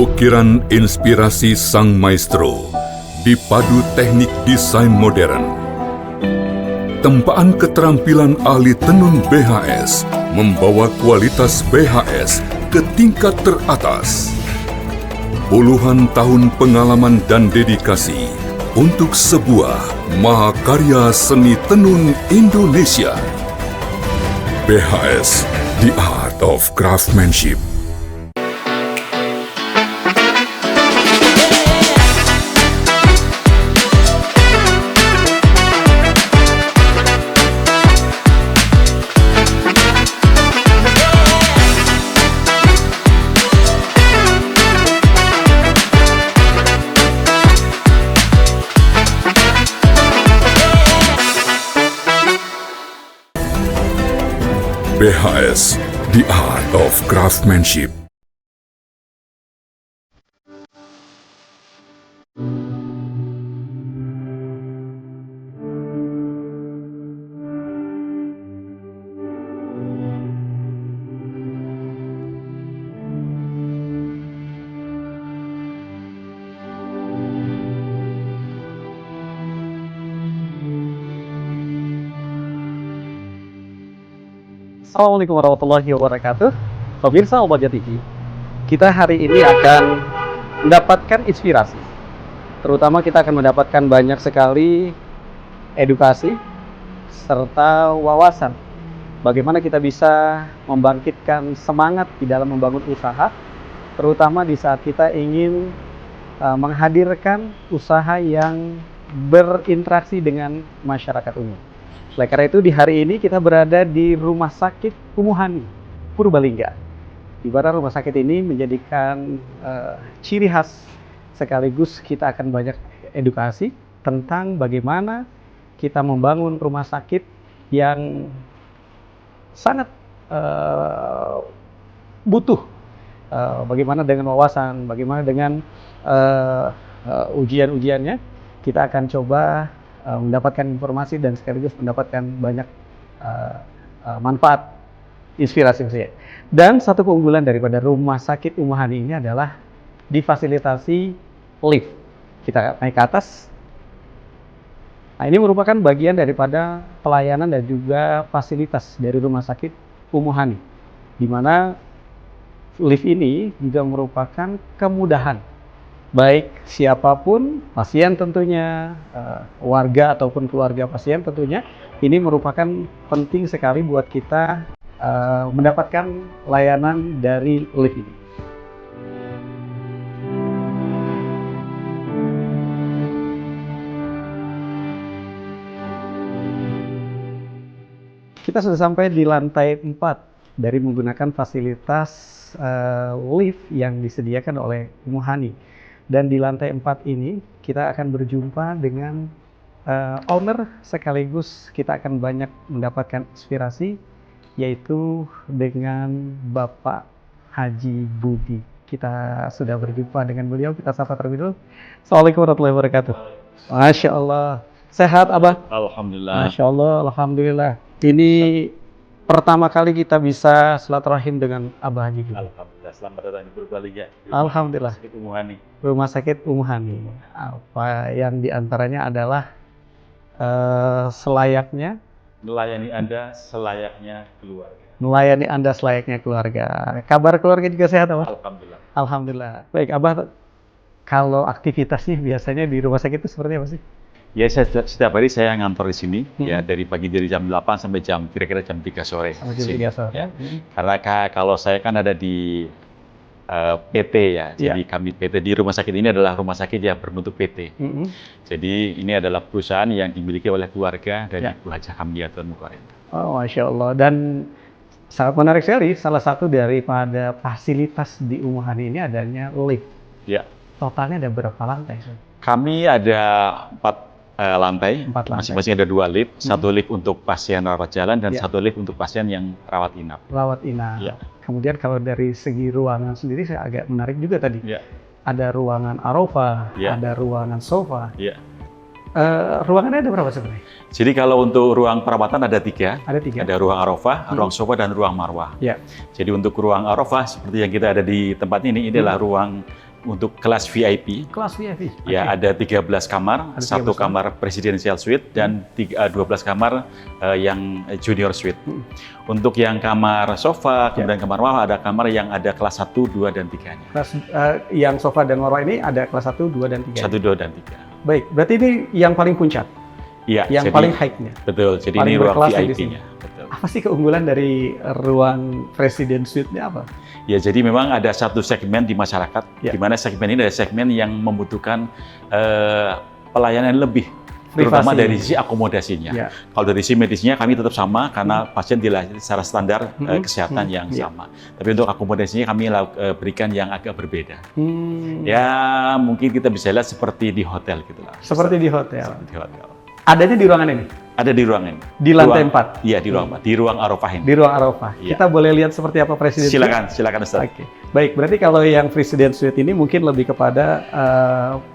Ukiran inspirasi sang maestro dipadu teknik desain modern. Tempaan keterampilan ahli tenun BHS membawa kualitas BHS ke tingkat teratas. Puluhan tahun pengalaman dan dedikasi untuk sebuah mahakarya seni tenun Indonesia. BHS, The Art of Craftsmanship. BHS, The Art of Craftsmanship. Assalamualaikum warahmatullahi wabarakatuh. Pemirsa Obaja TV, kita hari ini akan mendapatkan inspirasi. Terutama kita akan mendapatkan banyak sekali edukasi serta wawasan bagaimana kita bisa membangkitkan semangat di dalam membangun usaha, terutama di saat kita ingin menghadirkan usaha yang berinteraksi dengan masyarakat umum. Oleh karena itu di hari ini kita berada di Rumah Sakit Umuhani, Purbalingga. Di mana rumah sakit ini menjadikan ciri khas, sekaligus kita akan banyak edukasi tentang bagaimana kita membangun rumah sakit yang sangat butuh. Bagaimana dengan wawasan, bagaimana dengan ujian-ujiannya, kita akan coba mendapatkan informasi dan sekaligus mendapatkan banyak manfaat, inspirasi. Dan satu keunggulan daripada Rumah Sakit Umuhani ini adalah difasilitasi lift. Kita naik ke atas. Nah, ini merupakan bagian daripada pelayanan dan juga fasilitas dari Rumah Sakit Umuhani, di mana lift ini juga merupakan kemudahan baik siapapun, pasien tentunya, warga ataupun keluarga pasien tentunya, ini merupakan penting sekali buat kita mendapatkan layanan dari lift ini. Kita sudah sampai di lantai 4 dari menggunakan fasilitas lift yang disediakan oleh Umuhani. Dan di lantai 4 ini kita akan berjumpa dengan owner, sekaligus kita akan banyak mendapatkan inspirasi, yaitu dengan Bapak Haji Budi. Kita sudah berjumpa dengan beliau, kita sapa terlebih dulu. Assalamualaikum warahmatullahi wabarakatuh. Masya Allah. Sehat Abah? Alhamdulillah. Masya Allah, Alhamdulillah. Ini pertama kali kita bisa silaturahim dengan Abah Haji Budi. Alhamdulillah, selamat datang di Purbalingga. Alhamdulillah. Rumah Sakit Umuhani. Rumah Sakit Umuhani. Apa yang diantaranya adalah selayaknya Melayani Anda selayaknya keluarga. melayani Anda selayaknya keluarga. Kabar keluarga juga sehat, Abah? Alhamdulillah. Alhamdulillah. Baik, Abah, kalau aktivitasnya biasanya di rumah sakit itu seperti apa sih? Ya, setiap hari saya ngantor di sini, ya dari pagi dari jam 8 sampai kira-kira jam 3 sore. Sampai jam 3 sore. Ya. Karena kalau saya kan ada di PT ya, jadi kami PT di rumah sakit ini adalah rumah sakit yang berbentuk PT. Jadi ini adalah perusahaan yang dimiliki oleh keluarga dari Bu Hajah Hamdiah Tuan Mukarrem. Oh, Masya Allah. Dan sangat menarik sekali, salah satu daripada fasilitas di Umuhani ini adanya lift. Ya. Totalnya ada berapa lantai? Kami ada 4 lantai, masing-masing ada 2 lift, satu lift untuk pasien rawat jalan dan satu lift untuk pasien yang rawat inap. Rawat inap. Ya. Kemudian kalau dari segi ruangan sendiri saya agak menarik juga tadi. Ya. Ada ruangan Arofa, ada ruangan sofa. Ya. Ruangannya ada berapa sebenarnya? Jadi kalau untuk ruang perawatan ada 3. Ada 3. Ada ruang Arafah, ruang sofa dan ruang marwah. Ya. Jadi untuk ruang Arafah seperti yang kita ada di tempat ini adalah ruang untuk kelas VIP. Kelas VIP. Ya, Oke. ada 13 kamar, Ada 13 satu kamar presidential suite dan 12 kamar yang junior suite. Untuk yang kamar sofa, kemudian kamar bawah, ada kamar yang ada kelas 1, 2, dan 3-nya. Kelas yang sofa dan marwah ini ada kelas 1, 2, dan 3. 1, 2, dan 3. Baik, berarti ini yang paling puncak, Iya, yang jadi- paling high-nya. Betul, jadi Paling ini ruang berkelas di VIP-nya. Betul. Apa sih keunggulan dari ruang presiden suite-nya apa? Ya, jadi memang ada satu segmen di masyarakat, Ya. di mana segmen ini adalah segmen yang membutuhkan pelayanan lebih, terutama Privasi. dari sisi akomodasinya. Ya. Kalau dari sisi medisnya kami tetap sama karena pasien dilayani secara standar kesehatan yang Ya. sama. Tapi untuk akomodasinya kami berikan yang agak berbeda. Hmm, Ya, mungkin kita bisa lihat seperti di hotel gitu lah. Seperti di hotel. Seperti di hotel. Adanya di ruangan ini, Ada di ruang ini. di lantai 4, Iya, di ruang 4, di ruang Arafah ini. di ruang Arafah. Iya. Kita boleh lihat seperti apa presiden suite? Silakan Ustaz. Oke, baik. Berarti kalau yang presiden suite ini mungkin lebih kepada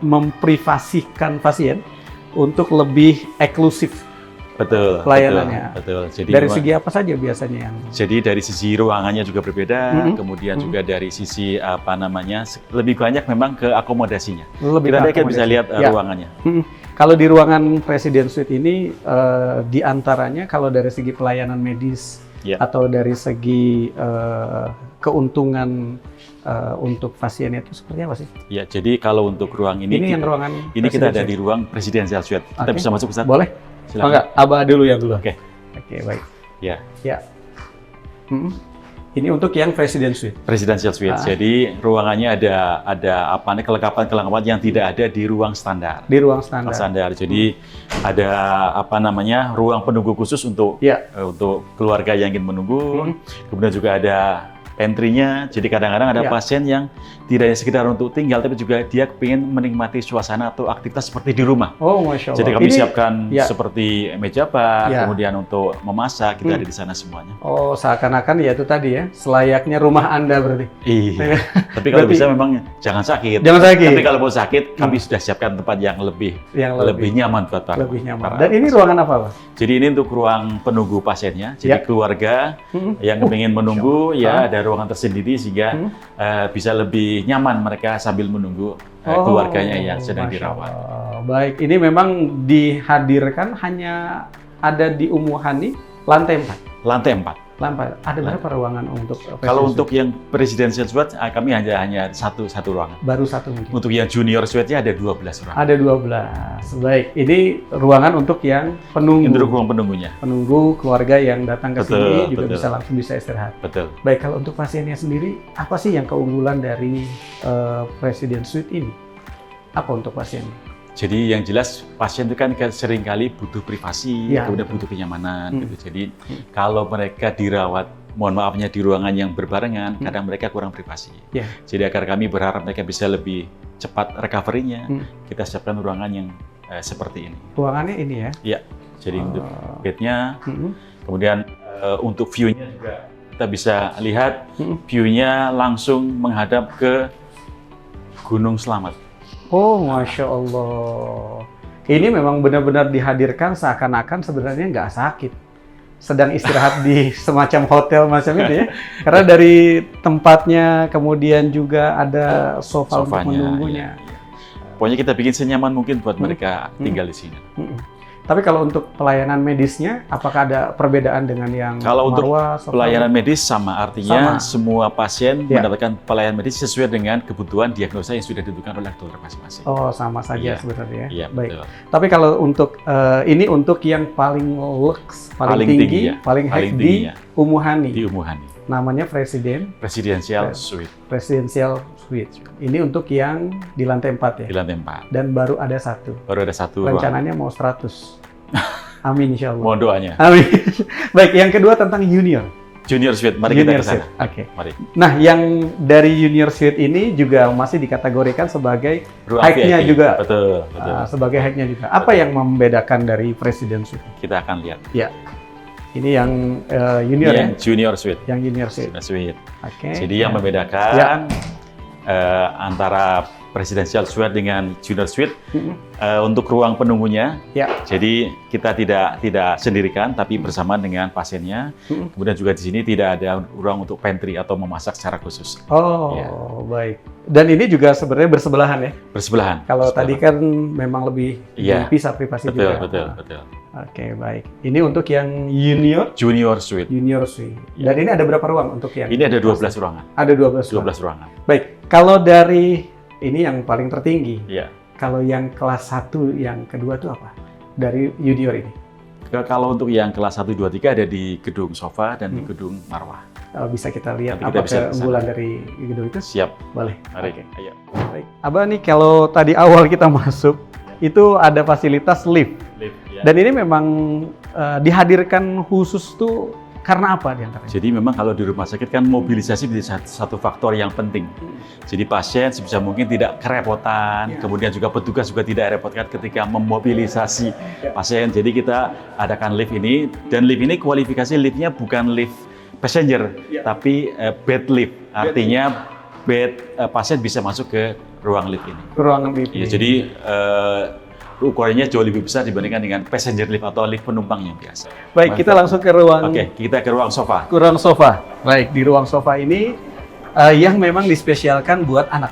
memprivasikan pasien untuk lebih eksklusif Betul. pelayanannya. Betul. Jadi Dari memang- segi apa saja biasanya yang Jadi dari sisi ruangannya juga berbeda, Mhm. kemudian juga dari sisi lebih banyak memang ke akomodasinya. lebih Kita ke akan bisa akomodasi? lihat Ya. ruangannya. Kalau di ruangan presiden suite ini di antaranya kalau dari segi pelayanan medis Ya. atau dari segi keuntungan untuk pasien itu seperti apa sih? Ya, jadi kalau untuk ruang ini, Ini yang kita, ruangan ini kita presiden ada di suite. ruang presidential suite. Kita Oke. bisa masuk Ustaz? Boleh? Silakan. Oh enggak, Abah dulu yang dulu. Oke. Oke, baik. Ya, Ya. Ini untuk yang presiden suite. presidential suite. Ah. Jadi ruangannya ada kelengkapan yang tidak ada di ruang standar. Di ruang standar. Jadi ada ruang penunggu khusus untuk Ya. untuk keluarga yang ingin menunggu. Kemudian juga ada pantry-nya. Jadi kadang-kadang ada Ya. pasien yang tidak hanya sekedar untuk tinggal, tapi juga dia ingin menikmati suasana atau aktivitas seperti di rumah. Oh, Masya Allah. Jadi kami Ini- siapkan ya. seperti meja bar, Ya. kemudian untuk memasak, kita ada di sana semuanya. Oh, seakan-akan ya itu tadi ya, selayaknya rumah Anda berarti. Iya. Tapi kalau Berarti- bisa memang jangan sakit. Jangan sakit. Tapi kalau mau sakit, kami sudah siapkan tempat yang lebih nyaman buat para lebih nyaman. para Dan ini pasien. ruangan apa, Pak? Jadi ini untuk ruang penunggu pasiennya. Jadi Ya. keluarga yang ingin menunggu ya ada ruangan tersendiri sehingga bisa lebih nyaman mereka sambil menunggu keluarganya yang sedang Masya dirawat. Allah. Baik, ini memang dihadirkan hanya ada di Umuhani lantai 4. Lantai 4. Ada berapa ruangan untuk Kalau presiden untuk yang presidential suite kami hanya satu ruangan. suite? Baru satu mungkin. Untuk yang junior suite-nya ada 12 ruangan. Ada 12. Baik, ini ruangan untuk yang penunggu. Untuk ruang penunggunya. Penunggu keluarga yang datang ke Betul, sini juga betul. bisa langsung bisa istirahat. Betul. Baik, kalau untuk pasiennya sendiri, apa sih yang keunggulan dari presiden suite ini? Apa untuk pasien? Jadi yang jelas pasien itu kan seringkali butuh privasi, Ya, kemudian butuh kenyamanan gitu. Jadi kalau mereka dirawat, mohon maafnya di ruangan yang berbarengan, kadang mereka kurang privasi. Ya. Jadi agar kami berharap mereka bisa lebih cepat recovery-nya, kita siapkan ruangan yang seperti ini. Ruangannya ini ya? Iya. Jadi untuk bednya, kemudian untuk view-nya juga kita bisa lihat view-nya langsung menghadap ke Gunung Slamet. Oh, Masya Allah. Ini memang benar-benar dihadirkan seakan-akan sebenarnya nggak sakit. Sedang istirahat di semacam hotel macam itu ya. Karena dari tempatnya, kemudian juga ada sofa untuk Sofanya, menunggunya. iya. Pokoknya kita bikin senyaman mungkin buat mereka tinggal di sini. Tapi kalau untuk pelayanan medisnya, apakah ada perbedaan dengan yang Kalau untuk Marwah, sofa? pelayanan medis sama, artinya semua pasien Ya. mendapatkan pelayanan medis sesuai dengan kebutuhan diagnosa yang sudah ditentukan oleh dokter masing-masing. Oh, sama saja Iya. sebenarnya. Iya, Baik. betul. Tapi kalau untuk ini untuk yang paling lux, paling tinggi, ya. paling high di tingginya. Umuhani. Di Umuhani. Namanya Presidential Suite Presidential Suite. Ini untuk yang di lantai 4 ya. di lantai 4. Dan baru ada satu. Baru ada satu ruangan. Rencananya mau 100. Amin insya Allah. Mohon doanya. Amin. Baik, yang kedua tentang junior. Junior Suite, mari Junior kita ke sana. Suite. Oke. Mari. Nah, yang dari junior suite ini juga masih dikategorikan sebagai Ruang high-nya VIP. juga. Betul, betul. Sebagai high-nya juga. Apa yang membedakan dari President Suite? Kita akan lihat. Ya. Ini yang junior Ini ya? yang Junior Suite. Yang junior suite. Junior Suite. Oke. Jadi yang membedakan Ya. antara Presidential Suite dengan Junior Suite untuk ruang penunggunya. Ya. Jadi kita tidak sendirikan, tapi bersama dengan pasiennya. Kemudian juga di sini tidak ada ruang untuk pantry atau memasak secara khusus. Oh, Ya. baik. Dan ini juga sebenarnya bersebelahan ya. Bersebelahan. Kalau tadi Bersebelahan. kan memang lebih Iya. pisah privasi Betul, juga. betul, betul. Oke, baik. Ini untuk yang junior Junior suite. suite. Iya. Dan ini ada berapa ruang untuk yang Ini ada 12 ruangan. Ada 12 ruang. 12 ruangan. Baik, kalau dari ini yang paling tertinggi. Iya. Kalau yang kelas 1 yang kedua itu apa? Dari junior ini. Kalau untuk yang kelas 1, 2, 3 ada di gedung Sofa dan di gedung Marwah. Bisa kita lihat Nanti kita apa bisa ke sana. keunggulan dari gedung itu? Siap. Boleh. Mari. Oke. Ayo. Baik. Abah nih kalau tadi awal kita masuk itu ada fasilitas lift. Lift, ya. Dan ini memang dihadirkan khusus tuh karena apa diantaranya? Jadi memang kalau di rumah sakit kan mobilisasi menjadi satu faktor yang penting. Jadi pasien sebisa mungkin tidak kerepotan, kemudian juga petugas juga tidak repotkan ketika memobilisasi pasien. Jadi kita adakan lift ini, dan lift ini kualifikasi liftnya bukan lift passenger, tapi bed lift. Artinya pasien bisa masuk ke ruang lift ini. Ruangan lift. Ya, jadi ukurannya jauh lebih besar dibandingkan dengan passenger lift atau lift penumpang yang biasa. Baik, kita langsung ke ruang. Oke, kita ke ruang sofa. Ruang sofa. Baik, di ruang sofa ini yang memang dispesialkan buat anak.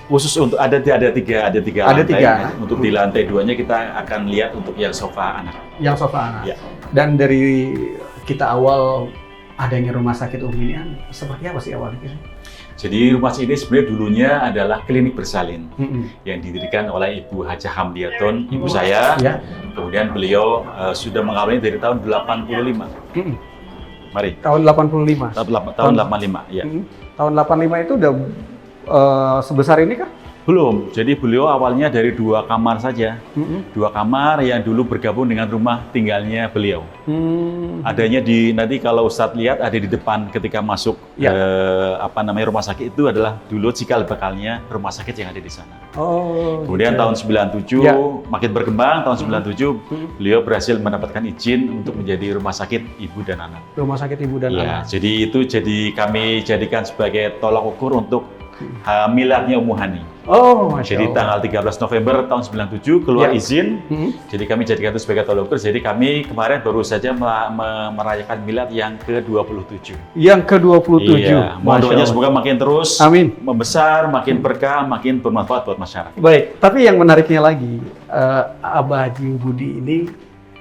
Khusus untuk ada tiga Ada lantai. tiga. Untuk di lantai 2-nya kita akan lihat untuk yang sofa anak. Yang sofa anak. Ya. Dan dari kita awal adanya rumah sakit Umi ini seperti apa sih awalnya? Jadi rumah sakit ini sebenarnya dulunya adalah klinik bersalin yang didirikan oleh Ibu Hajah Hamdiatun, ibu saya. Ya. Kemudian beliau sudah mengawali dari tahun 85. Mari. Tahun 85. Tahun 85, ya. Tahun 85 itu udah sebesar ini kan? Belum. Jadi beliau awalnya dari 2 kamar saja. 2 kamar yang dulu bergabung dengan rumah tinggalnya beliau. Adanya nanti kalau Ustadz lihat ada di depan ketika masuk rumah sakit itu adalah dulu cikal bakalnya rumah sakit yang ada di sana. Kemudian tahun 97 makin berkembang, tahun 97 beliau berhasil mendapatkan izin untuk menjadi rumah sakit ibu dan anak. Rumah sakit ibu dan anak. Jadi itu kami jadikan sebagai tolak ukur untuk miladnya Ummu Hani. Jadi tanggal 13 November tahun 97 keluar izin. Jadi kami jadikan itu sebagai tolak ukur. Jadi kami kemarin baru saja merayakan milad yang ke-27. Yang ke-27. Iya, doanya semoga makin terus membesar, makin berkah, makin bermanfaat buat masyarakat. Baik, tapi yang menariknya lagi, Abah Haji Budi ini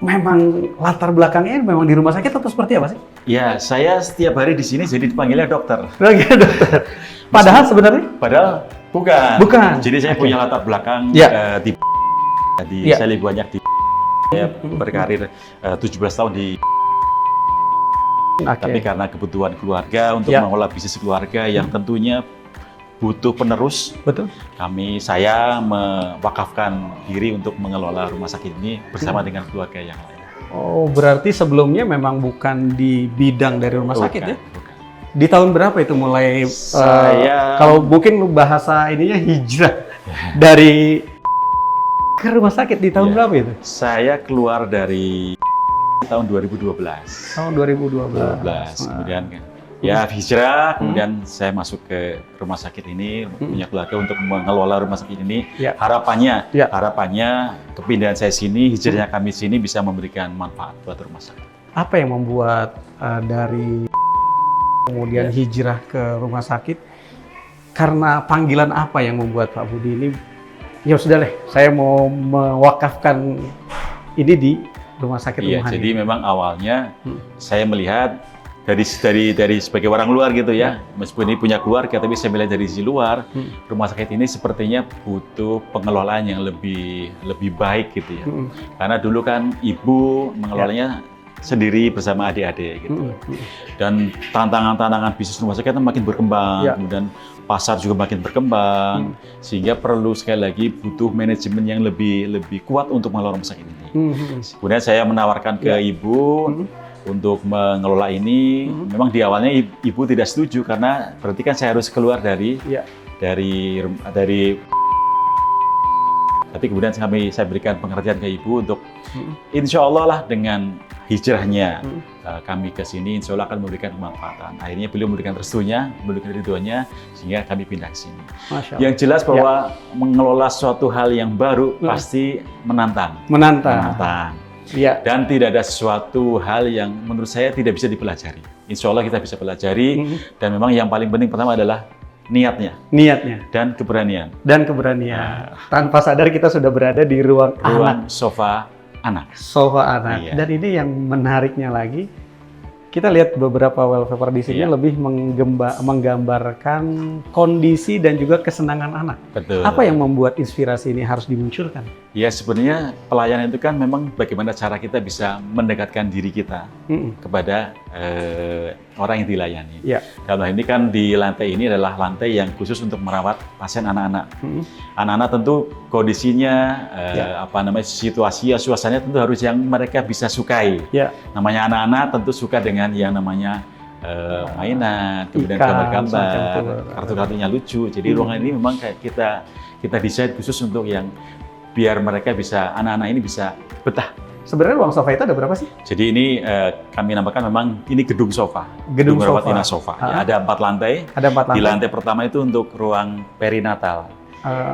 memang latar belakangnya memang di rumah sakit atau seperti apa sih? Ya, saya setiap hari di sini jadi dipanggilnya dokter. Dokter. Padahal sebenarnya? Padahal bukan. Jadi saya punya latar belakang saya lebih banyak saya berkarir 17 tahun di tapi karena kebutuhan keluarga untuk mengelola bisnis keluarga yang tentunya butuh penerus. Betul. Saya mewakafkan diri untuk mengelola rumah sakit ini bersama dengan keluarga yang lain. Berarti sebelumnya memang bukan di bidang dari rumah sakit ya? Bukan. Di tahun berapa itu mulai kalau mungkin bahasa ininya hijrah dari ke rumah sakit di tahun berapa itu? Saya keluar dari tahun 2012. Tahun 2012. Kemudian hijrah, kemudian saya masuk ke rumah sakit ini, punya keluarga untuk mengelola rumah sakit ini. Harapannya kepindahan saya sini, hijrahnya kami sini bisa memberikan manfaat buat rumah sakit. Apa yang membuat dari kemudian hijrah ke rumah sakit? Karena panggilan apa yang membuat Pak Budi ini, ya sudah deh, saya mau mewakafkan ini di rumah sakit Ummu Hani? Jadi memang awalnya saya melihat dari sebagai orang luar gitu ya, meskipun ini punya keluarga, tapi saya melihat dari sisi luar, rumah sakit ini sepertinya butuh pengelolaan yang lebih baik gitu ya. Karena dulu kan ibu mengelolanya sendiri bersama adik-adik gitu. Dan tantangan bisnis rumah sakit makin berkembang, kemudian pasar juga makin berkembang, sehingga perlu sekali lagi butuh manajemen yang lebih kuat untuk mengelola rumah sakit ini. Kemudian saya menawarkan ke ibu untuk mengelola ini. Memang di awalnya ibu tidak setuju karena berarti kan saya harus keluar dari tapi kemudian saya berikan pengertian ke ibu untuk insya Allah lah dengan hijrahnya kami ke sini insya Allah akan memberikan kemanfaatan. Akhirnya beliau memberikan restunya, memberikan ridhonya sehingga kami pindah ke sini. Yang jelas bahwa mengelola suatu hal yang baru pasti menantang. Dan tidak ada sesuatu hal yang menurut saya tidak bisa dipelajari. Insya Allah kita bisa pelajari dan memang yang paling penting pertama adalah niatnya Niatnya dan keberanian. dan keberanian. Tanpa sadar kita sudah berada di ruang anak, Ruang sofa anak. sofa anak. Iya. Dan ini yang menariknya lagi, kita lihat beberapa wallpaper di sini Iya. lebih menggambarkan kondisi dan juga kesenangan anak. Betul. Apa yang membuat inspirasi ini harus dimunculkan? Ya sebenarnya pelayanan itu kan memang bagaimana cara kita bisa mendekatkan diri kita kepada orang yang dilayani. Ya. Dalam hal ini kan di lantai ini adalah lantai yang khusus untuk merawat pasien anak-anak. Anak-anak tentu kondisinya, situasi, suasananya tentu harus yang mereka bisa sukai. Ya. Namanya anak-anak tentu suka dengan yang namanya mainan, kemudian Ikan, gambar-gambar, semacam itu. kartu-kartunya lucu. Jadi ruangan ini memang kayak kita desain khusus untuk yang biar mereka bisa, anak-anak ini bisa betah. Sebenarnya ruang sofa itu ada berapa sih? Jadi ini kami namakan memang ini gedung sofa. Gedung rawat sofa. inap sofa. Ya, ada 4 lantai. Ada 4 lantai. Di lantai pertama itu untuk ruang perinatal.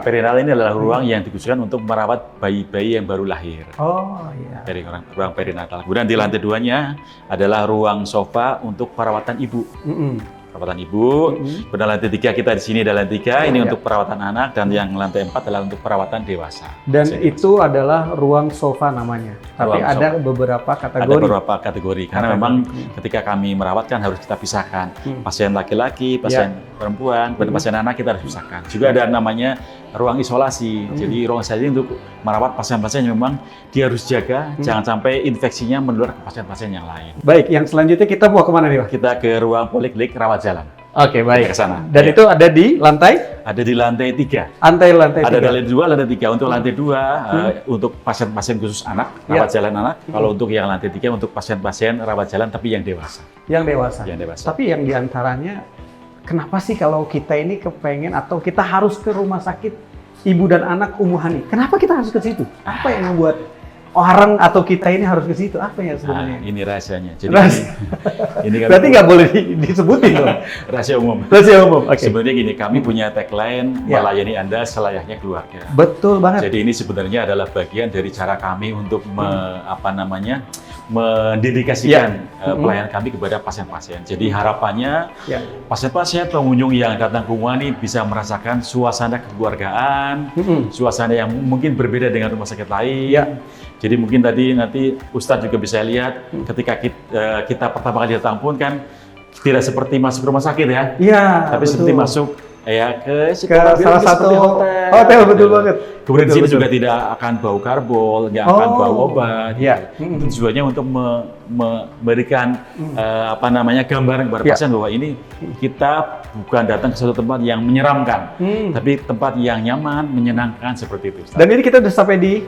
Perinatal ini adalah ruang yang dikhususkan untuk merawat bayi-bayi yang baru lahir. Oh iya. Dari ruang perinatal. Kemudian di lantai 2-nya adalah ruang sofa untuk perawatan ibu. Perawatan ibu. Kemudian lantai 3 kita di sini ada lantai 3, ini untuk perawatan anak, dan yang lantai 4 adalah untuk perawatan dewasa. Dan itu adalah ruang sofa namanya. Tapi Ruang ada sofa. beberapa kategori. Ada beberapa kategori, karena memang ketika kami merawat kan harus kita pisahkan. Pasien laki-laki, pasien perempuan, pasien anak kita harus pisahkan. Juga ada namanya ruang isolasi. Jadi ruang isolasi untuk merawat pasien-pasien yang memang dia harus jaga, jangan sampai infeksinya menular ke pasien-pasien yang lain. Baik, yang selanjutnya kita mau kemana nih Pak? Kita ke ruang poliklinik rawat jalan. Oke, baik. Ke sana. Dan Ya. itu ada di lantai? Ada di lantai 3. Lantai Ada 3. lantai 2, lantai 3. Untuk lantai 2, untuk pasien-pasien khusus anak, rawat jalan anak. Kalau untuk yang lantai 3, untuk pasien-pasien rawat jalan tapi yang dewasa. Yang dewasa. Yang dewasa. Tapi yang diantaranya, kenapa sih kalau kita ini kepengen atau kita harus ke rumah sakit ibu dan anak Umuhani? Kenapa kita harus ke situ? Apa yang membuat orang atau kita ini harus ke situ? Apa yang sebenarnya? Ini rahasianya. Jadi ini kan Berarti nggak boleh disebutin dong? rahasia umum. Rahasia umum. Oke. Sebenarnya gini, kami punya tagline melayani Anda selayaknya keluarga. Betul banget. Jadi ini sebenarnya adalah bagian dari cara kami untuk mendedikasikan pelayanan kami kepada pasien-pasien. Jadi harapannya pasien-pasien pengunjung yang datang ke Umuhani bisa merasakan suasana kekeluargaan, suasana yang mungkin berbeda dengan rumah sakit lain. Jadi mungkin nanti Ustadz juga bisa lihat ketika kita pertama kali datang pun kan tidak seperti masuk rumah sakit ya. Iya. Tapi betul. seperti masuk ke salah satu hotel, betul banget. Kemudian di sini Betul. juga tidak akan bau karbol, nggak akan bau obat. Iya. Itu tujuannya untuk memberikan gambaran kepada pasien bahwa ini kita bukan datang ke suatu tempat yang menyeramkan, tapi tempat yang nyaman, menyenangkan seperti itu. Ustaz. Dan ini kita udah sampai di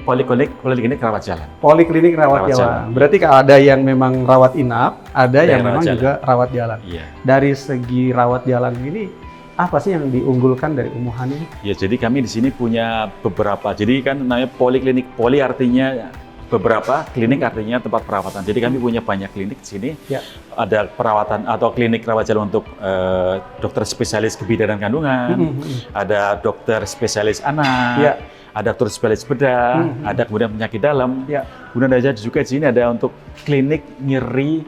Poliklinik rawat jalan. Poliklinik rawat Rawat jalan. jalan. Berarti ada yang memang rawat inap, ada yang rawat memang jalan. juga rawat jalan. Iya. Dari segi rawat jalan ini, apa sih yang diunggulkan dari Umuhani? Ya, jadi kami di sini punya beberapa. Jadi kan namanya poliklinik. Poli artinya beberapa, klinik artinya tempat perawatan. Jadi kami punya banyak klinik di sini. Ya. Ada perawatan atau klinik rawat jalan untuk dokter spesialis kebidanan kandungan, ada dokter spesialis anak, Ya. ada dokter spesialis bedah, ada kemudian penyakit dalam. Ya. Kemudian ada juga di sini ada untuk klinik nyeri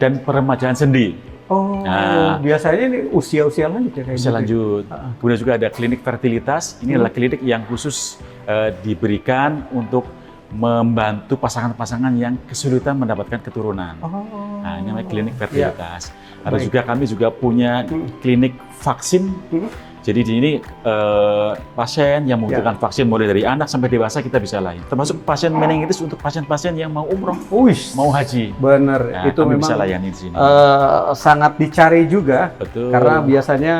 dan peremajaan sendi. Oh, Nah. biasanya ini usia-usia lanjut ya kayak Bisa gitu. lanjut. Kemudian juga ada klinik fertilitas. Ini adalah klinik yang khusus diberikan untuk membantu pasangan-pasangan yang kesulitan mendapatkan keturunan. Nah, ini namanya klinik fertilitas. Ada Baik. juga kami juga punya klinik vaksin. Jadi di ini pasien yang membutuhkan vaksin mulai dari anak sampai dewasa kita bisa layani. Termasuk pasien meningitis untuk pasien-pasien yang mau umroh, Uish, mau haji. bener. Nah, Itu kami memang bisa layani di sini. sangat dicari juga. Betul. Karena biasanya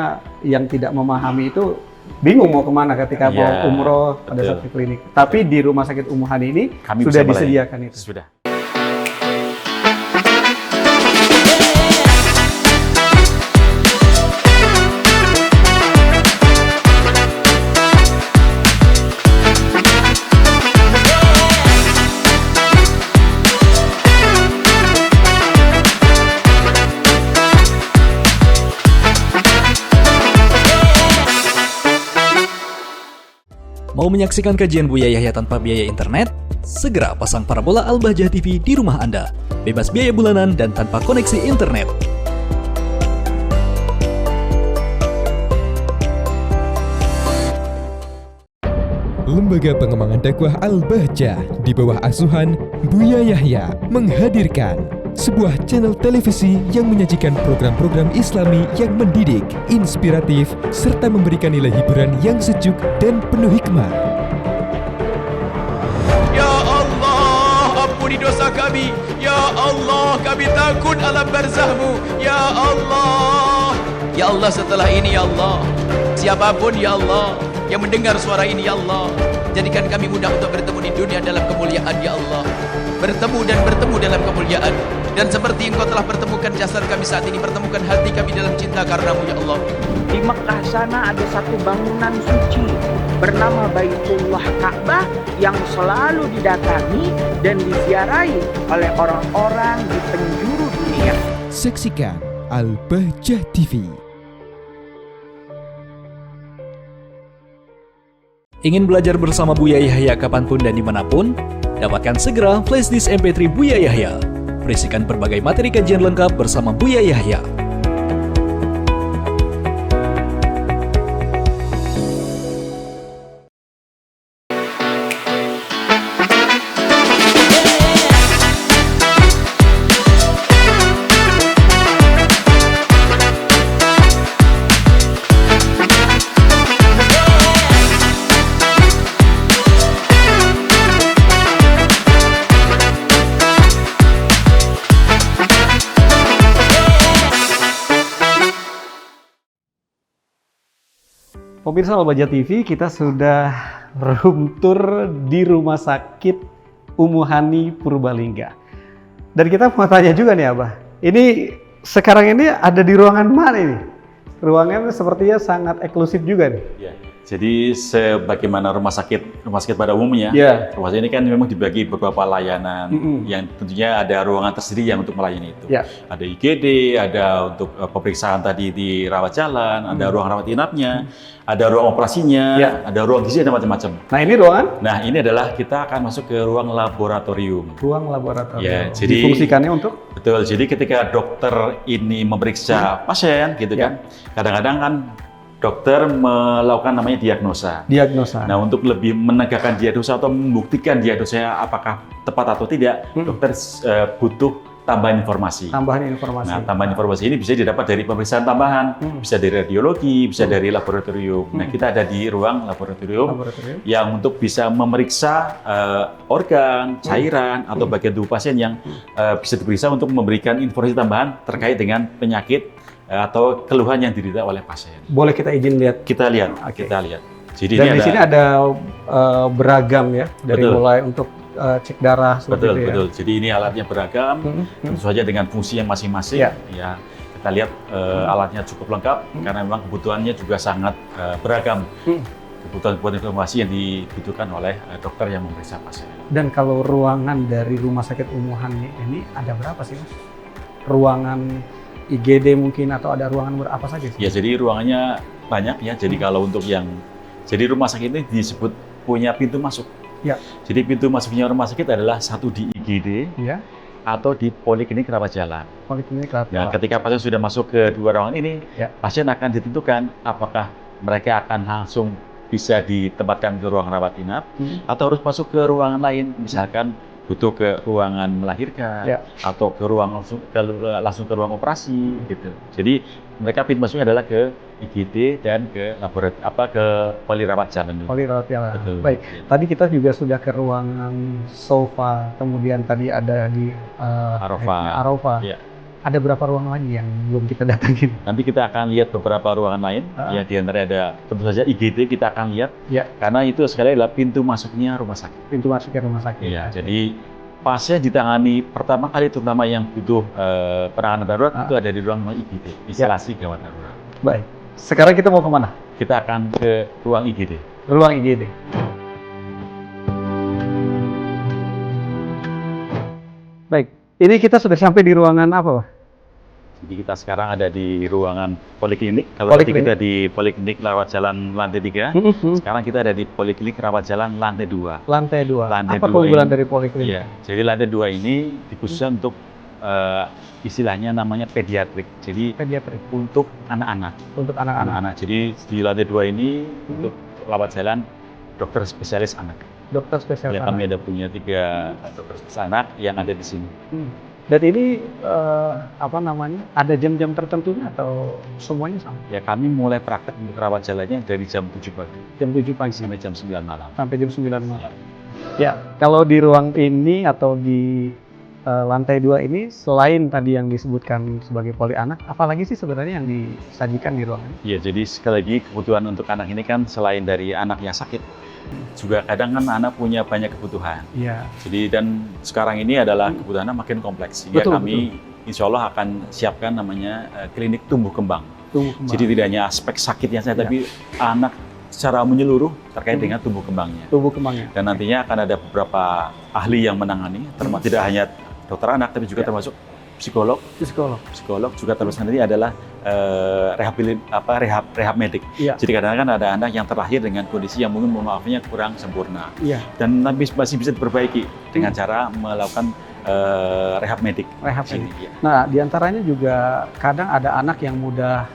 yang tidak memahami itu bingung mau kemana ketika Iya, mau umroh pada betul. saat ke klinik. Tapi di rumah sakit Umuhani ini Kami sudah bisa melayani. disediakan itu. Sudah. Mau menyaksikan kajian Buya Yahya tanpa biaya internet? Segera pasang parabola Al-Bahjah TV di rumah Anda. Bebas biaya bulanan dan tanpa koneksi internet. Lembaga Pengembangan Dakwah Al-Bahjah di bawah asuhan Buya Yahya menghadirkan sebuah channel televisi yang menyajikan program-program Islami yang mendidik, inspiratif, serta memberikan nilai hiburan yang sejuk dan penuh hikmah. Ya Allah, ampuni dosa kami. Ya Allah, kami takut alam barzahmu. Ya Allah. Ya Allah, setelah ini ya Allah, siapapun ya Allah yang mendengar suara ini ya Allah, jadikan kami mudah untuk bertemu di dunia dalam kemuliaan ya Allah. Bertemu dalam kemuliaan. Dan seperti engkau telah pertemukan jasad kami saat ini, pertemukan hati kami dalam cinta karenamu ya Allah. Di Mekah sana ada satu bangunan suci bernama Baitullah Ka'bah yang selalu didatangi dan diziarahi oleh orang-orang di penjuru dunia. Saksikan Al-Bahjah TV. Ingin belajar bersama Buya Yahya kapanpun dan dimanapun? Dapatkan segera flashdisk MP3 Buya Yahya. Berisikan berbagai materi kajian lengkap bersama Buya Yahya. Pemirsa Al-Bahjah TV, kita sudah room tour di Rumah Sakit Ummu Hani Purbalingga. Dan kita mau tanya juga nih Abah, ini sekarang ini ada di ruangan mana ini? Ruangannya sepertinya sangat eksklusif juga nih. Ya. Jadi sebagaimana rumah sakit pada umumnya, rumah sakit ini kan memang dibagi beberapa layanan yang tentunya ada ruangan tersendiri yang untuk melayani itu. Ada IGD, ada untuk pemeriksaan tadi di rawat jalan, ada ruang rawat inapnya, ada ruang operasinya, ada ruang gizi dan macam-macam. Nah ini ruangan? Nah ini adalah kita akan masuk ke ruang laboratorium. Ruang laboratorium. Ya, jadi difungsikannya untuk? Betul. Jadi ketika dokter ini memeriksa pasien, gitu kan, kadang-kadang kan dokter melakukan namanya diagnosa. Nah, untuk lebih menegakkan diagnosa atau membuktikan diagnosa apakah tepat atau tidak, dokter butuh tambahan informasi. Nah, tambahan informasi ini bisa didapat dari pemeriksaan tambahan, bisa dari radiologi, bisa dari laboratorium. Nah, kita ada di ruang laboratorium yang untuk bisa memeriksa organ, cairan, atau bagian tubuh pasien yang bisa diperiksa untuk memberikan informasi tambahan terkait dengan penyakit atau keluhan yang diderita oleh pasien. Boleh kita izin lihat? Kita lihat. Jadi dan di sini ada beragam ya, dari mulai untuk cek darah. Betul. Jadi ini alatnya beragam, tentu saja dengan fungsi yang masing-masing. Ya, kita lihat alatnya cukup lengkap karena memang kebutuhannya juga sangat beragam. Kebutuhan informasi yang dibutuhkan oleh dokter yang memeriksa pasien. Dan kalau ruangan dari Rumah Sakit Ummu Hani ini ada berapa sih, Mas? Ruangan IGD mungkin atau ada ruangan berapa saja sih? Ya, jadi ruangannya banyak ya. Jadi kalau untuk jadi rumah sakit ini disebut punya pintu masuk. Jadi pintu masuknya rumah sakit adalah satu di IGD atau di poliklinik rawat jalan. Nah, ketika pasien sudah masuk ke dua ruangan ini, pasien akan ditentukan apakah mereka akan langsung bisa ditempatkan ke ruang rawat inap atau harus masuk ke ruangan lain, misalkan butuh ke ruangan melahirkan atau ke ruang langsung ke ruang operasi gitu. Jadi mereka pintu masuknya adalah ke IGD dan ke ke polirawat jalan dulu. Polirawat jalan. Baik. Tadi kita juga sudah ke ruangan sofa, kemudian tadi ada di Arofa. Ada berapa ruangan lagi yang belum kita datangin? Nanti kita akan lihat beberapa ruangan lain. Ya, di antaranya ada tentu saja IGD kita akan lihat. Karena itu sekali adalah pintu masuknya rumah sakit. Pintu masuknya rumah sakit. Ya, jadi pasien ditangani pertama kali terutama yang butuh penanganan darurat itu ada di ruang IGD, instalasi gawat darurat. Baik. Sekarang kita mau kemana? Kita akan ke ruang IGD. Ruang IGD. Baik. Ini kita sudah sampai di ruangan apa, Pak? Jadi kita sekarang ada di ruangan poliklinik. Kalau tadi kita di poliklinik rawat jalan lantai 3, sekarang kita ada di poliklinik rawat jalan lantai 2. Lantai 2. Apa keunggulan dari poliklinik? Ya, jadi lantai 2 ini dikhususkan untuk istilahnya namanya pediatrik. Jadi untuk anak-anak. Untuk anak-anak. Jadi di lantai 2 ini untuk rawat jalan dokter spesialis anak. Dokter spesialis Ya, anak. kami ada punya 3 dokter spesialis anak yang ada di sini. Dan ini apa namanya? Ada jam-jam tertentunya atau semuanya sama? Ya, kami mulai praktek untuk rawat jalannya dari jam 7 pagi Jam 7 pagi sampai jam 9 malam. sampai jam 9 malam. Ya, kalau di ruang ini atau di lantai 2 ini selain tadi yang disebutkan sebagai poli anak, apalagi sih sebenarnya yang disajikan di ruangan ini? Ya, jadi sekali lagi kebutuhan untuk anak ini kan selain dari anak yang sakit, juga kadang kan anak punya banyak kebutuhan. Iya. Jadi dan sekarang ini adalah kebutuhannya makin kompleks. Sehingga Betul, kami insya Allah akan siapkan namanya klinik tumbuh kembang. Tumbuh kembang. Jadi tidak hanya aspek sakitnya saja, tapi anak secara menyeluruh terkait dengan tumbuh kembangnya. Tumbuh kembangnya. Dan nantinya akan ada beberapa ahli yang menangani, termasuk tidak hanya dokter anak, tapi juga termasuk psikolog. Psikolog juga termasuk nanti adalah rehab medik. Iya. Jadi kadang-kadang kan ada anak yang terlahir dengan kondisi yang mungkin mohon maafnya kurang sempurna. Iya. Dan masih bisa diperbaiki dengan cara melakukan rehab medik. Rehab Sini, medik. ya. Nah, diantaranya juga kadang ada anak yang mudah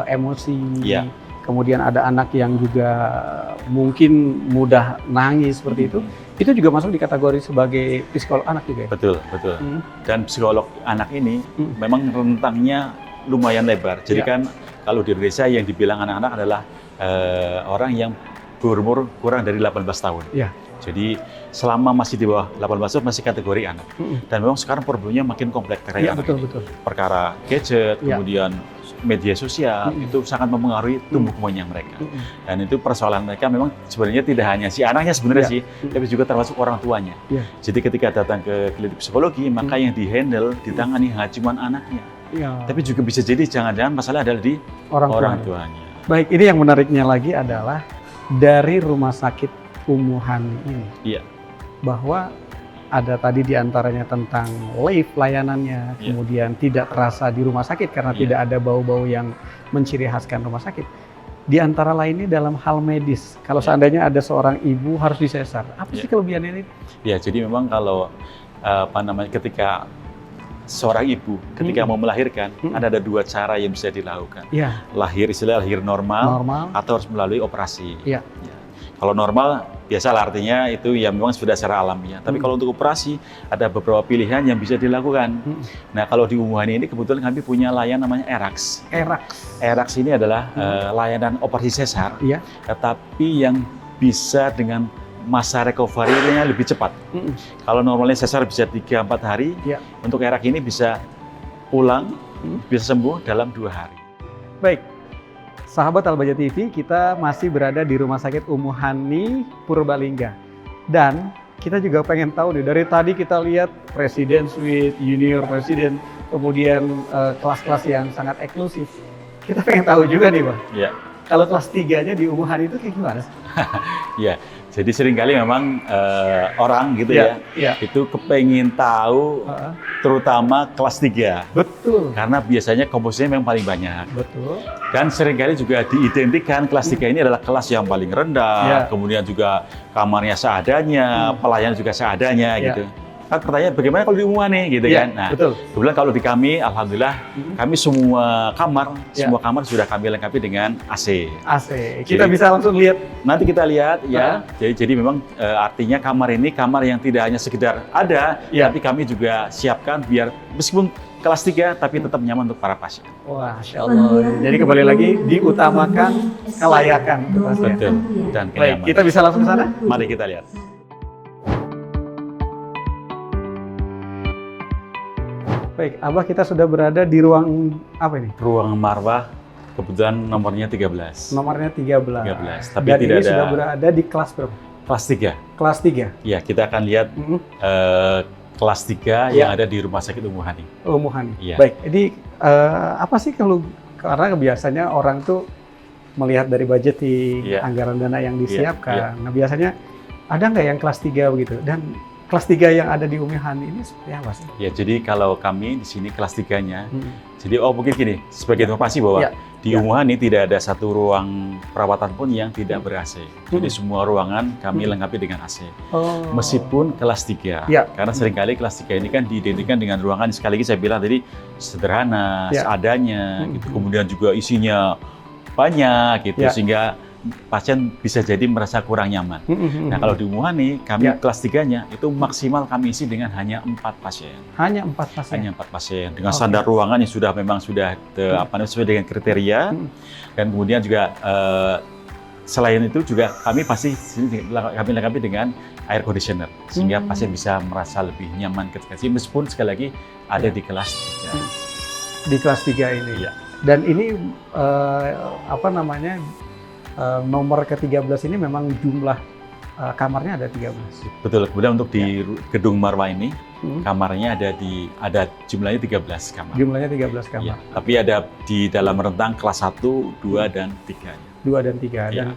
emosi. Iya. Kemudian ada anak yang juga mungkin mudah nangis seperti itu. Itu juga masuk di kategori sebagai psikolog anak juga ya? Betul. Dan psikolog anak ini memang rentangnya lumayan lebar. Jadi Iya. kan kalau di Indonesia yang dibilang anak-anak adalah orang yang berumur kurang dari 18 tahun. Iya. Jadi selama masih di bawah 18 tahun masih kategori anak. Dan memang sekarang problemnya makin kompleks terkait Iya, anak betul, ini. betul. Perkara gadget, Iya. kemudian media sosial, itu sangat mempengaruhi tumbuh kembangnya mereka. Dan itu persoalan mereka memang sebenarnya tidak hanya si anaknya sebenarnya Iya. sih, tapi juga termasuk orang tuanya. Iya. Jadi ketika datang ke klinik psikologi, maka yang dihandle, ditangani hanya cuma anaknya. Iya. Tapi juga bisa jadi jangan-jangan masalah adalah di orang tuanya. Baik, ini yang menariknya lagi adalah dari rumah sakit Ummu Hani ini. Iya. Bahwa ada tadi diantaranya tentang lift layanannya, Iya. kemudian tidak terasa di rumah sakit karena Iya. tidak ada bau-bau yang menciri khaskan rumah sakit. Di antara lainnya dalam hal medis, kalau Iya. seandainya ada seorang ibu harus disesar, apa sih Iya. kelebihannya ini? Ya, jadi memang kalau ketika seorang ibu ketika mau melahirkan, ada 2 cara yang bisa dilakukan. Iya, Lahir normal, normal. atau harus melalui operasi. Iya. Ya. Kalau normal, biasalah artinya itu ya memang sudah secara alamiah. Tapi kalau untuk operasi, ada beberapa pilihan yang bisa dilakukan. Nah, kalau di Ummu Hani ini kebetulan kami punya layanan namanya ERAX. ERAX ini adalah layanan operasi sesar, Iya. tetapi yang bisa dengan masa recovery-nya lebih cepat. Kalau normalnya sesar bisa 3-4 hari, Iya. untuk ERAX ini bisa pulang, bisa sembuh dalam 2 hari. Baik, sahabat Al-Bahjah TV, kita masih berada di Rumah Sakit Ummu Hani Purbalingga. Dan kita juga pengen tahu nih, dari tadi kita lihat Presiden Suite, Junior Presiden, kemudian kelas-kelas yang sangat eksklusif. Kita pengen tahu juga nih, Bang. Ya. Kalau kelas 3-nya di Ummu Hani itu kayak gimana sih? Ya, jadi seringkali memang orang gitu Iya, ya, itu kepengen tahu terutama kelas 3. Betul. Karena biasanya komposisinya memang paling banyak. Betul. Dan seringkali juga diidentikan kelas 3 ini adalah kelas yang paling rendah, Iya. kemudian juga kamarnya seadanya, pelayanan juga seadanya Iya. gitu. Kan pertanyaan bagaimana kalau di Ummu Hani gitu Iya, kan. Nah, betul. kebetulan kalau di kami alhamdulillah kami semua Iya. kamar sudah kami lengkapi dengan AC. AC. Kita Jadi- bisa langsung lihat. Nanti kita lihat ya. Jadi memang artinya kamar ini kamar yang tidak hanya sekedar ada, Iya. tapi kami juga siapkan biar meskipun kelas 3 tapi tetap nyaman untuk para pasien. Wah, Masya Allah. Jadi kembali lagi diutamakan kelayakan. Betul. Dan Baik, kenyamanan. kita bisa langsung ke sana? Mari kita lihat. Baik, Abah, kita sudah berada di ruang apa ini? Ruang marwah kebetulan nomornya 13. Nomornya 13. 13, tapi Dan tidak ini ada- sudah berada di kelas berapa? Kelas 3. Kelas 3. Ya, kita akan lihat kelas 3 Iya. yang ada di Rumah Sakit Ummu Hani. Ummu Hani. Iya. Baik, ini apa sih kalau karena biasanya orang tuh melihat dari budgeting, Iya. anggaran dana yang disiapkan. Iya. Nah, biasanya ada nggak yang kelas 3 begitu? Dan kelas 3 yang ada di Ummu Hani ini seperti apa sih? Ya, jadi kalau kami di sini kelas 3-nya, jadi mungkin gini, sebagai informasi bahwa Iya. di Ummu Hani tidak ada satu ruang perawatan pun yang tidak ber-AC. Jadi semua ruangan kami lengkapi dengan AC. Oh. Meskipun kelas 3, Iya. karena seringkali kelas 3 ini kan diidentikan dengan ruangan sekali lagi saya bilang tadi sederhana, Iya. seadanya, gitu. Kemudian juga isinya banyak gitu, Iya. sehingga pasien bisa jadi merasa kurang nyaman. Nah, kalau di Umuhani, kami kelas 3-nya itu maksimal kami isi dengan hanya 4 pasien. Hanya 4 pasien? Hanya 4 pasien. Dengan standar ruangan yang sudah sesuai dengan kriteria. Dan kemudian juga selain itu juga kami pasti kami lengkapi dengan air conditioner. Sehingga pasien bisa merasa lebih nyaman ketika sini, meskipun sekali lagi ada di kelas 3. Di kelas 3 ini? Iya. Dan ini nomor ke-13 ini memang jumlah kamarnya ada 13. Betul. Kemudian untuk di gedung Marwah ini kamarnya ada jumlahnya 13 kamar. Jumlahnya 13 kamar. Ya, tapi ada di dalam rentang kelas 1, 2 dan 3. 2 dan 3. Dan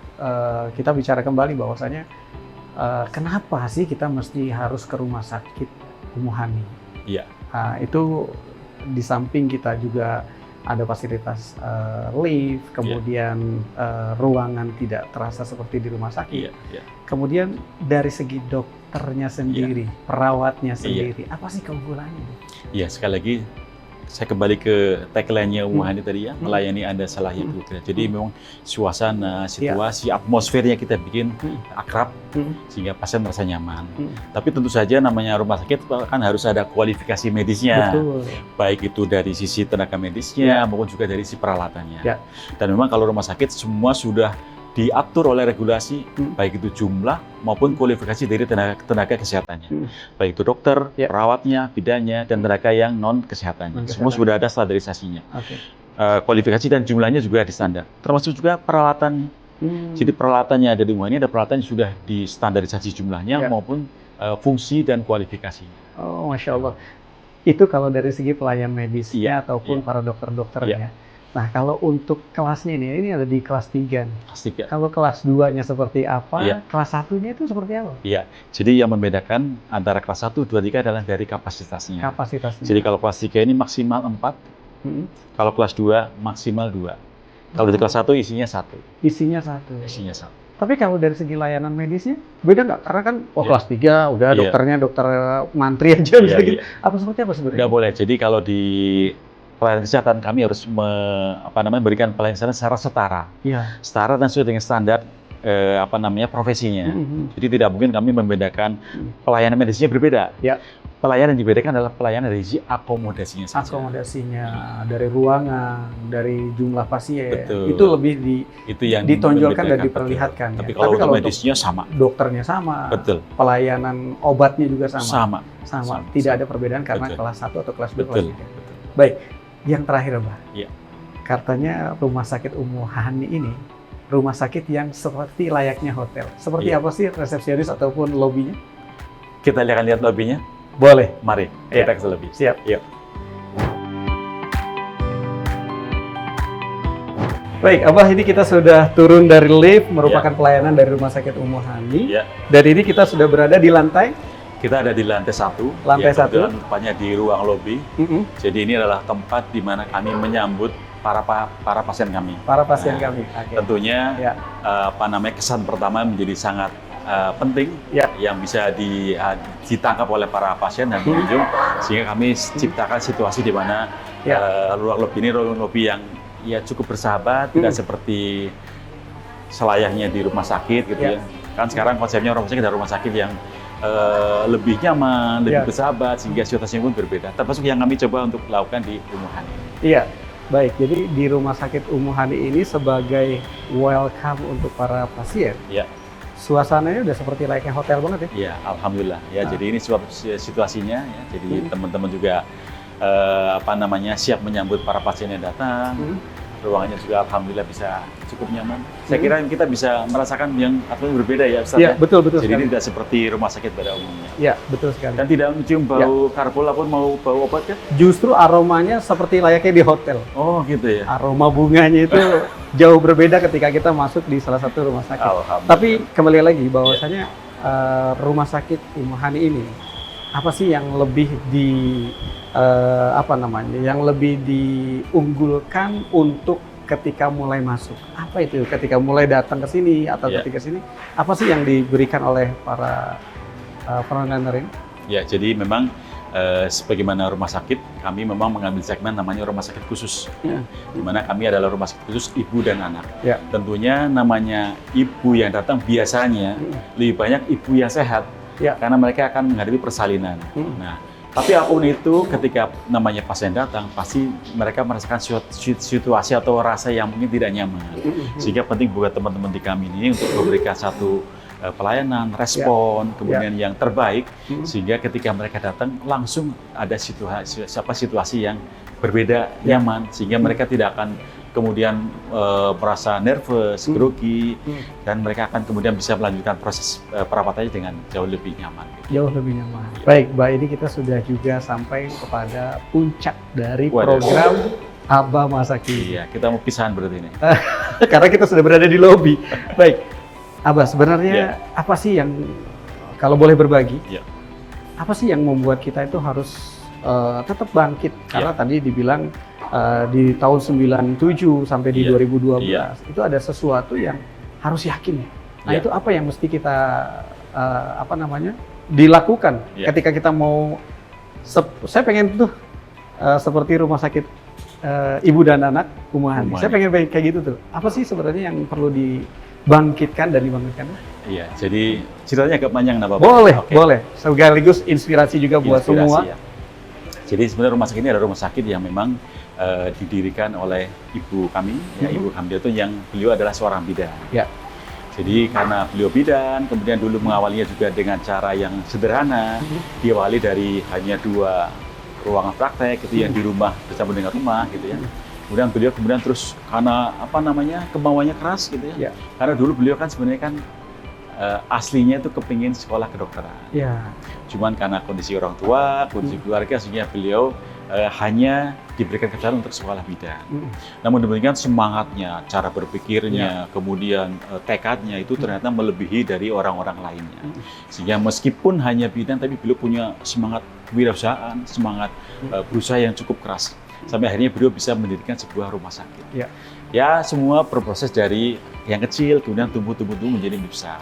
kita bicara kembali bahwasanya kenapa sih kita mesti harus ke rumah sakit Umuhani? Iya. Itu di samping kita juga ada fasilitas lift, kemudian ruangan tidak terasa seperti di rumah sakit. Kemudian dari segi dokternya sendiri, perawatnya sendiri, apa sih keunggulannya? Iya, sekali lagi saya kembali ke tagline-nya Umuhani tadi ya, melayani Anda selayak keluarga. Jadi memang suasana, situasi, atmosfernya kita bikin akrab sehingga pasien merasa nyaman. Tapi tentu saja namanya rumah sakit kan harus ada kualifikasi medisnya. Betul. Baik itu dari sisi tenaga medisnya maupun juga dari sisi peralatannya. Dan memang kalau rumah sakit semua sudah diatur oleh regulasi, baik itu jumlah maupun kualifikasi dari tenaga kesehatannya. Baik itu dokter, perawatnya, bidannya, dan tenaga yang non-kesehatannya. Semua sudah ada standarisasinya. Kualifikasi dan jumlahnya juga di standar. Termasuk juga peralatan. Jadi peralatannya ada di Umuhani, ada peralatan yang sudah distandarisasi jumlahnya maupun fungsi dan kualifikasinya. Oh, Masya Allah. Itu kalau dari segi pelayan medisnya ataupun para dokter-dokternya. Nah, kalau untuk kelasnya ini ada di kelas 3. Kelas 3. Kalau kelas 2-nya seperti apa, kelas 1-nya itu seperti apa? Iya, jadi yang membedakan antara kelas 1, 2, 3 adalah dari kapasitasnya. Kapasitasnya. Jadi kalau kelas 3 ini maksimal 4, kalau kelas 2 maksimal 2. Kalau di kelas 1 isinya 1. Isinya 1. Isinya 1. Tapi kalau dari segi layanan medisnya, beda nggak? Karena kan kelas 3 udah dokternya dokter mantri aja gitu. Apa seperti apa sebenarnya? Nggak boleh, jadi kalau di pelayanan kesehatan kami harus memberikan pelayanan kesehatan secara setara. Setara dan sesuai dengan standar profesinya. Jadi tidak mungkin kami membedakan pelayanan medisnya berbeda. Pelayanan yang dibedakan adalah pelayanan dari sisi akomodasinya saja. Akomodasinya, dari ruangan, dari jumlah pasien. Betul. Itu lebih ditonjolkan dan diperlihatkan. Tapi kalau medisnya sama. Dokternya sama. Betul. Pelayanan obatnya juga sama. Sama. Tidak ada perbedaan karena kelas 1 atau kelas 2. Betul. Baik, yang terakhir, Mbak. Iya. Katanya rumah sakit Umuhani ini rumah sakit yang seperti layaknya hotel. Seperti apa sih resepsionis ataupun lobinya? Kita akan lihat lobinya. Boleh. Mari kita ke lobi. Siap. Yuk. Baik, Abah, ini kita sudah turun dari lift, merupakan pelayanan dari rumah sakit Umuhani. Dari ini kita sudah berada di lantai. Kita ada di lantai 1. Lantai 1. Tepatnya di ruang lobi. Jadi ini adalah tempat di mana kami menyambut para pasien kami. Para pasien kami. Tentunya kesan pertama menjadi sangat penting yang bisa ditangkap oleh para pasien dan pengunjung, sehingga kami ciptakan situasi di mana ruang lobi ini ruang lobi yang cukup bersahabat, tidak seperti selayaknya di rumah sakit gitu ya. Kan sekarang konsepnya rumah sakit adalah rumah sakit yang lebih nyaman, lebih bersahabat, sehingga situasinya pun berbeda. Termasuk yang kami coba untuk lakukan di Umuhani. Iya, baik. Jadi di rumah sakit Umuhani ini sebagai welcome untuk para pasien. Suasananya udah seperti layaknya hotel banget ya? Iya, alhamdulillah. Jadi ini situasinya ya. Jadi teman-teman juga siap menyambut para pasien yang datang. Ruangannya juga alhamdulillah bisa cukup nyaman. Saya kira kita bisa merasakan yang berbeda ya, Ustaz. Iya, betul. Jadi tidak seperti rumah sakit pada umumnya. Iya, betul sekali. Dan tidak mencium bau karbol ataupun mau bau obat kan? Justru aromanya seperti layaknya di hotel. Oh, gitu ya. Aroma bunganya itu jauh berbeda ketika kita masuk di salah satu rumah sakit. Tapi kembali lagi bahwasanya rumah sakit Umuhani ini apa sih yang lebih yang lebih diunggulkan untuk ketika mulai masuk? Apa itu ketika mulai datang ke sini atau ketika sini? Apa sih yang diberikan oleh para penonton ini? Ya, jadi memang sebagaimana rumah sakit, kami memang mengambil segmen namanya rumah sakit khusus, di mana kami adalah rumah sakit khusus ibu dan anak. Tentunya namanya ibu yang datang biasanya lebih banyak ibu yang sehat, karena mereka akan menghadapi persalinan. Nah, tapi apapun itu, ketika namanya pasien datang, pasti mereka merasakan situasi atau rasa yang mungkin tidak nyaman. Sehingga penting buat teman-teman di kami ini untuk memberikan satu pelayanan, respon, kemudian yang terbaik, sehingga ketika mereka datang langsung ada situasi yang berbeda, nyaman, sehingga mereka tidak akan kemudian merasa nervous, grogi, dan mereka akan kemudian bisa melanjutkan proses perawatannya dengan jauh lebih nyaman. Jauh lebih nyaman. Baik, Mbak, ini kita sudah juga sampai kepada puncak dari program Abah Masa Kini. Iya, kita mau pisahan berarti ini. Karena kita sudah berada di lobi. Baik, Abah, sebenarnya apa sih yang, kalau boleh berbagi, apa sih yang membuat kita itu harus tetap bangkit? Karena tadi dibilang di tahun 97 sampai di 2012 itu ada sesuatu yang harus yakin. Nah, itu apa yang mesti kita dilakukan ketika kita mau saya pengen tuh seperti rumah sakit ibu dan anak Umahani. Saya pengen kayak gitu tuh. Apa sih sebenarnya yang perlu dibangkitkan dan dibangunkan? Iya, jadi ceritanya agak panjang, Bapak. Boleh. Sekaligus inspirasi juga buat semua. Ya. Jadi sebenarnya rumah sakit ini adalah rumah sakit yang memang didirikan oleh ibu kami, Ibu Hamdia itu yang beliau adalah seorang bidan. Jadi karena beliau bidan, kemudian dulu mengawalinya juga dengan cara yang sederhana, diawali dari hanya 2 ruangan praktek gitu yang di rumah bersama dengan rumah gitu ya. Kemudian beliau terus karena kemauannya keras gitu ya. Karena dulu beliau kan sebenarnya kan aslinya itu kepingin sekolah kedokteran. Cuman karena kondisi orang tua, kondisi keluarga, sehingga beliau hanya diberikan kesempatan untuk sekolah bidan. Namun demikian semangatnya, cara berpikirnya, kemudian tekadnya itu ternyata melebihi dari orang-orang lainnya. Sehingga meskipun hanya bidan, tapi beliau punya semangat kewirausahaan, semangat berusaha yang cukup keras. Sampai akhirnya beliau bisa mendirikan sebuah rumah sakit. Ya, semua berproses dari yang kecil, kemudian tumbuh menjadi besar.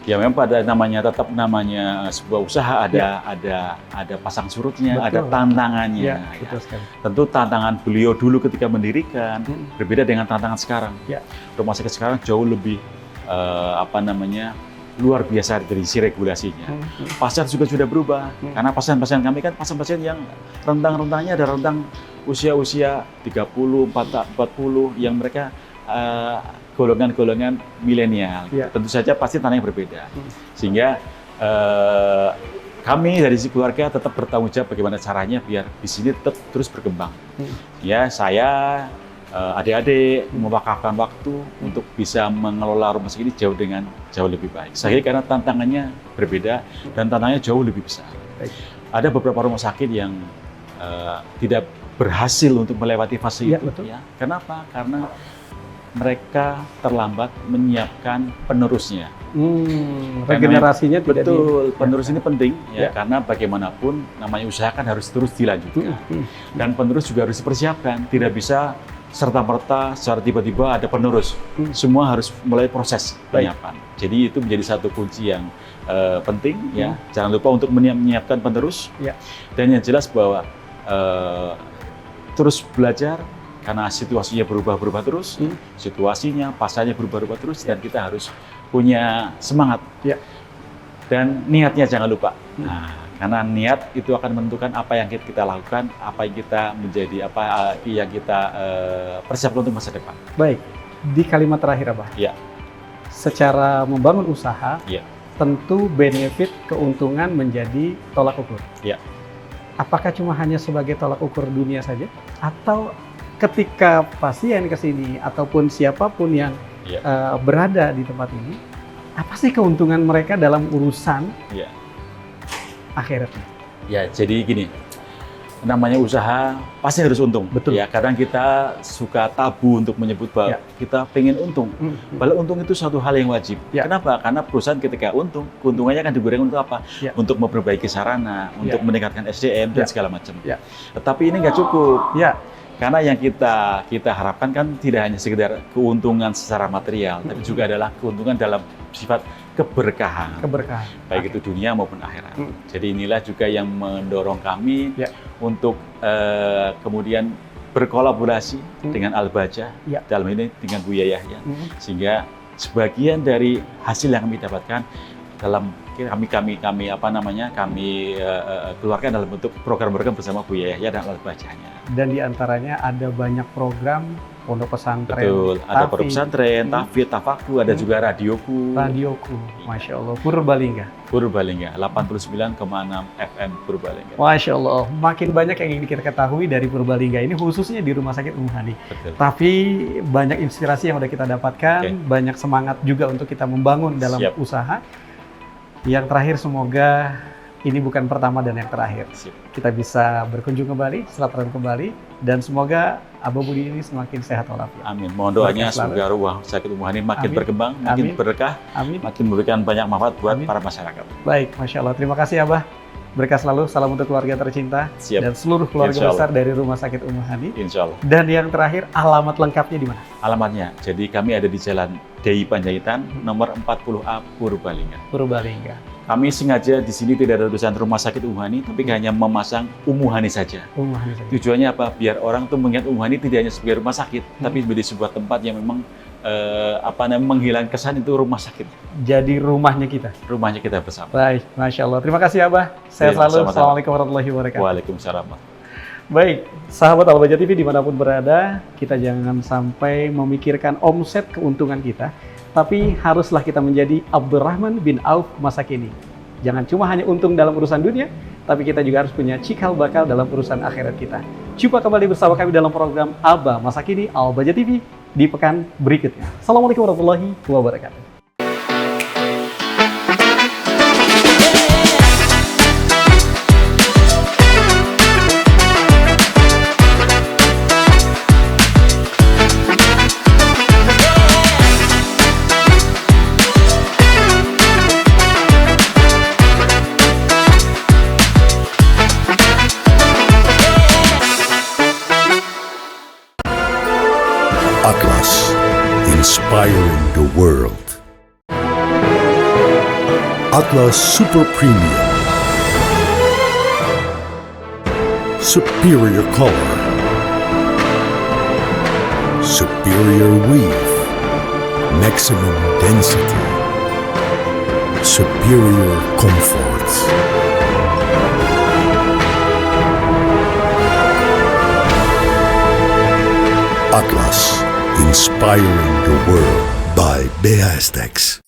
Ya memang tetap namanya sebuah usaha ada pasang surutnya, ada tantangannya. Tentu tantangan beliau dulu ketika mendirikan berbeda dengan tantangan sekarang. Rumah sakit sekarang jauh lebih luar biasa dari sisi regulasinya. Pasien juga sudah berubah, karena pasien-pasien kami kan pasien-pasien yang rentang-rentangnya ada rentang usia 30, 40 yang mereka golongan-golongan milenial. Tentu saja pasti tantangannya berbeda. Sehingga kami dari sisi keluarga tetap bertanggung jawab bagaimana caranya biar di sini tetap terus berkembang. Ya, saya adik-adik mewakafkan waktu untuk bisa mengelola rumah sakit ini jauh lebih baik. Saya karena tantangannya berbeda dan tantangannya jauh lebih besar. Ada beberapa rumah sakit yang tidak berhasil untuk melewati fase itu. Kenapa? Karena mereka terlambat menyiapkan penerusnya. Regenerasinya tidak penerus ini penting karena bagaimanapun namanya usaha kan harus terus dilanjutkan. Dan penerus juga harus dipersiapkan, tidak bisa serta-merta secara tiba-tiba ada penerus. Semua harus mulai proses penyiapan. Jadi itu menjadi satu kunci yang penting ya. Jangan lupa untuk menyiapkan penerus. Dan yang jelas bahwa terus belajar karena situasinya berubah-ubah terus, situasinya, pasarnya berubah-ubah terus, dan kita harus punya semangat. Dan niatnya jangan lupa. Nah, karena niat itu akan menentukan apa yang kita lakukan, apa yang kita menjadi, apa yang kita persiapkan untuk masa depan. Baik, di kalimat terakhir Abah. Secara membangun usaha, tentu benefit keuntungan menjadi tolak ukur. Apakah cuma hanya sebagai tolak ukur dunia saja, atau ketika pasien ke sini ataupun siapapun yang berada di tempat ini, apa sih keuntungan mereka dalam urusan akhiratnya? Ya, jadi gini, namanya usaha pasti harus untung. Ya, kadang kita suka tabu untuk menyebut bahwa kita pengen untung. Padahal untung itu suatu hal yang wajib. Kenapa? Karena perusahaan ketika untung, keuntungannya akan digunakan untuk apa? Untuk memperbaiki sarana, untuk meningkatkan SDM dan segala macam. Tetapi ini nggak cukup. Karena yang kita harapkan kan tidak hanya sekedar keuntungan secara material, tapi juga adalah keuntungan dalam sifat keberkahan. Keberkahan. Baik itu dunia maupun akhirat. Jadi inilah juga yang mendorong kami untuk kemudian berkolaborasi dengan Al-Baja, dalam ini dengan Buya Yahya, sehingga sebagian dari hasil yang kami dapatkan dalam kami keluarkan dalam bentuk program-program bersama Buya Yahya dan Al-Bajanya. Dan diantaranya ada banyak program pondok pesantren. Betul, ada pondok pesantren, tahfidz, tafakur, ada juga radioku. Radioku, Masya Allah, Purbalingga. Purbalingga, 89,6 FM Purbalingga. Masya Allah, makin banyak yang ingin kita ketahui dari Purbalingga ini, khususnya di Rumah Sakit Ummu Hani. Betul. Tapi banyak inspirasi yang udah kita dapatkan, banyak semangat juga untuk kita membangun dalam usaha. Yang terakhir, semoga ini bukan pertama dan yang terakhir. Kita bisa berkunjung kembali, silaturahmi kembali, dan semoga Abah Budi ini semakin sehat walafiat. Amin. Mohon doanya semoga Rumah Sakit Ummu Hani makin berkembang, makin berkah, makin memberikan banyak manfaat buat para masyarakat. Baik, Masya Allah. Terima kasih Abah. Berkah selalu, salam untuk keluarga tercinta dan seluruh keluarga besar dari Rumah Sakit Ummu Hani. Insya Allah. Dan yang terakhir, alamat lengkapnya di mana? Alamatnya, jadi kami ada di Jalan Dei Panjaitan, nomor 40A Purbalingga. Purbalingga. Kami sengaja di sini tidak ada tulisan Rumah Sakit Ummu Hani, tapi hanya memasang Ummu Hani saja. Ummu Hani saja. Tujuannya apa? Biar orang tuh mengingat Ummu Hani tidak hanya sebagai rumah sakit, tapi menjadi sebuah tempat yang memang menghilangkan kesan itu rumah sakit. Jadi rumahnya kita. Rumahnya kita bersama. Baik, Masya Allah. Terima kasih Abah. Sehat selalu. Assalamualaikum warahmatullahi wabarakatuh. Waalaikumsalam. Baik, sahabat Al-Baja TV dimanapun berada, kita jangan sampai memikirkan omset keuntungan kita, tapi haruslah kita menjadi Abdurrahman bin Auf masa kini. Jangan cuma hanya untung dalam urusan dunia, tapi kita juga harus punya cikal bakal dalam urusan akhirat kita. Jumpa kembali bersama kami dalam program Aba Masa Kini Al-Baja TV di pekan berikutnya. Assalamualaikum warahmatullahi wabarakatuh. Atlas, inspiring the world. Atlas Super Premium. Superior color. Superior weave. Maximum density. Superior comfort. Atlas, inspiring the world by BASTEX.